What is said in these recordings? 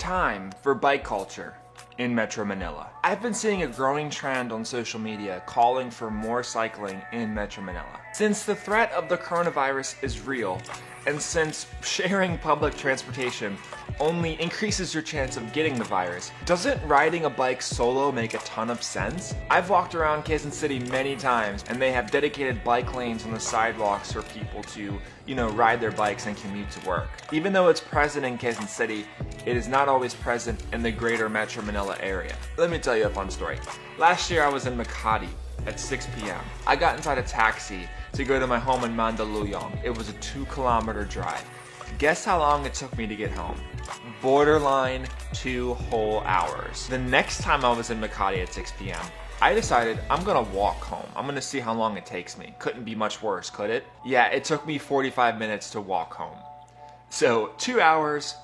time for bike culture in Metro Manila. I've been seeing a growing trend on social media calling for more cycling in Metro Manila. Since the threat of the coronavirus is real, and since sharing public transportation only increases your chance of getting the virus, doesn't riding a bike solo make a ton of sense? I've walked around Quezon City many times, and they have dedicated bike lanes on the sidewalks for people to, ride their bikes and commute to work. Even though it's present in Quezon City, it is not always present in the greater Metro Manila area. Let me tell you a fun story. Last year I was in Makati at 6 p.m. I got inside a taxi to go to my home in Mandaluyong. It was a 2-kilometer drive. Guess how long it took me to get home? Borderline 2 whole hours. The next time I was in Makati at 6 p.m., I decided I'm gonna walk home. I'm gonna see how long it takes me. Couldn't be much worse, could it? Yeah, it took me 45 minutes to walk home. So 2 hours,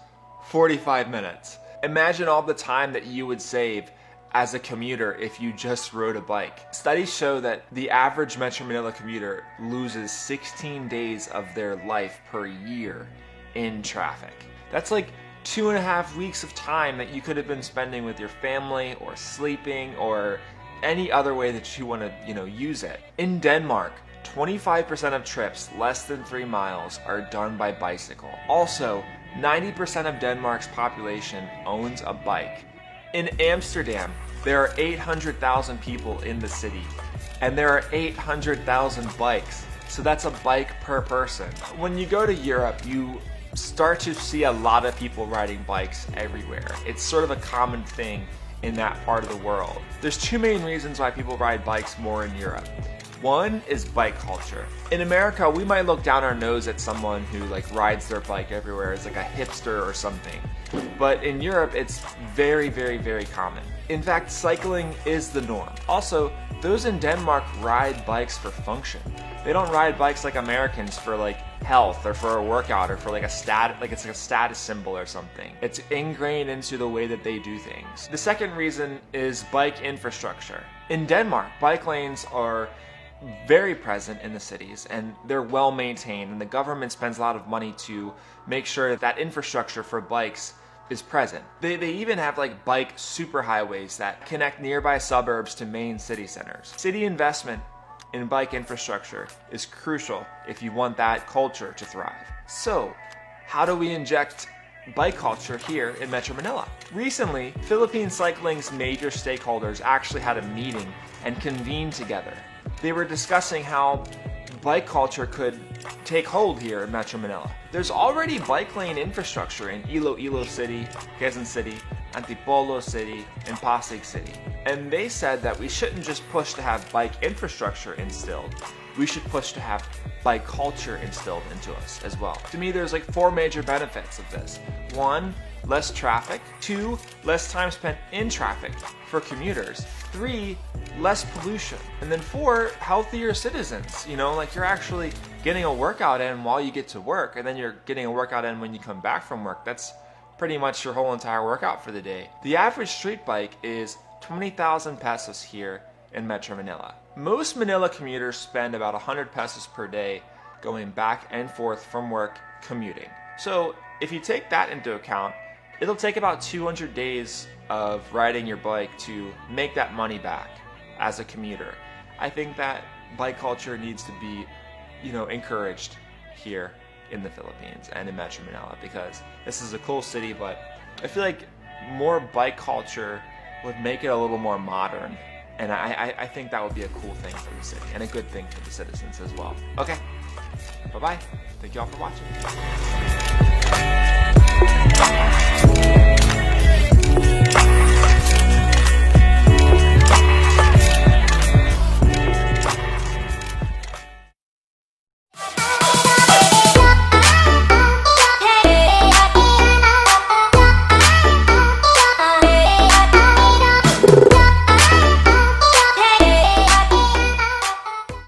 45 minutes. Imagine all the time that you would save as a commuter if you just rode a bike. Studies show that the average Metro Manila commuter loses 16 days of their life per year in traffic. That's like 2.5 weeks of time that you could have been spending with your family or sleeping or any other way that you want to, use it. In Denmark, 25% of trips less than 3 miles are done by bicycle. Also, 90% of Denmark's population owns a bike. In Amsterdam, there are 800,000 people in the city, and there are 800,000 bikes. So that's a bike per person. When you go to Europe, you start to see a lot of people riding bikes everywhere. It's sort of a common thing in that part of the world. There's 2 main reasons why people ride bikes more in Europe. One is bike culture. In America, we might look down our nose at someone who rides their bike everywhere as like a hipster or something. But in Europe, it's very, very, very common. In fact, cycling is the norm. Also, those in Denmark ride bikes for function. They don't ride bikes like Americans for health or for a workout or for it's like a status symbol or something. It's ingrained into the way that they do things. The second reason is bike infrastructure. In Denmark, bike lanes are very present in the cities and they're well maintained, and the government spends a lot of money to make sure that infrastructure for bikes is present. They even have bike superhighways that connect nearby suburbs to main city centers. City investment in bike infrastructure is crucial if you want that culture to thrive. So, how do we inject bike culture here in Metro Manila? Recently, Philippine cycling's major stakeholders actually had a meeting and convened together. They were discussing how bike culture could take hold here in Metro Manila. There's already bike lane infrastructure in Iloilo City, Quezon City, Antipolo City, and Pasig City. And they said that we shouldn't just push to have bike infrastructure instilled, we should push to have bike culture instilled into us as well. To me, there's 4 major benefits of this. 1, less traffic. 2, less time spent in traffic for commuters. 3, less pollution. And then 4, healthier citizens. You're actually getting a workout in while you get to work, and then you're getting a workout in when you come back from work. That's pretty much your whole entire workout for the day. The average street bike is 20,000 pesos here in Metro Manila. Most Manila commuters spend about 100 pesos per day going back and forth from work commuting. So if you take that into account, it'll take about 200 days of riding your bike to make that money back as a commuter. I think that bike culture needs to be, encouraged here in the Philippines and in Metro Manila, because this is a cool city, but I feel like more bike culture would make it a little more modern. And I think that would be a cool thing for the city and a good thing for the citizens as well. Okay, bye-bye. Thank you all for watching.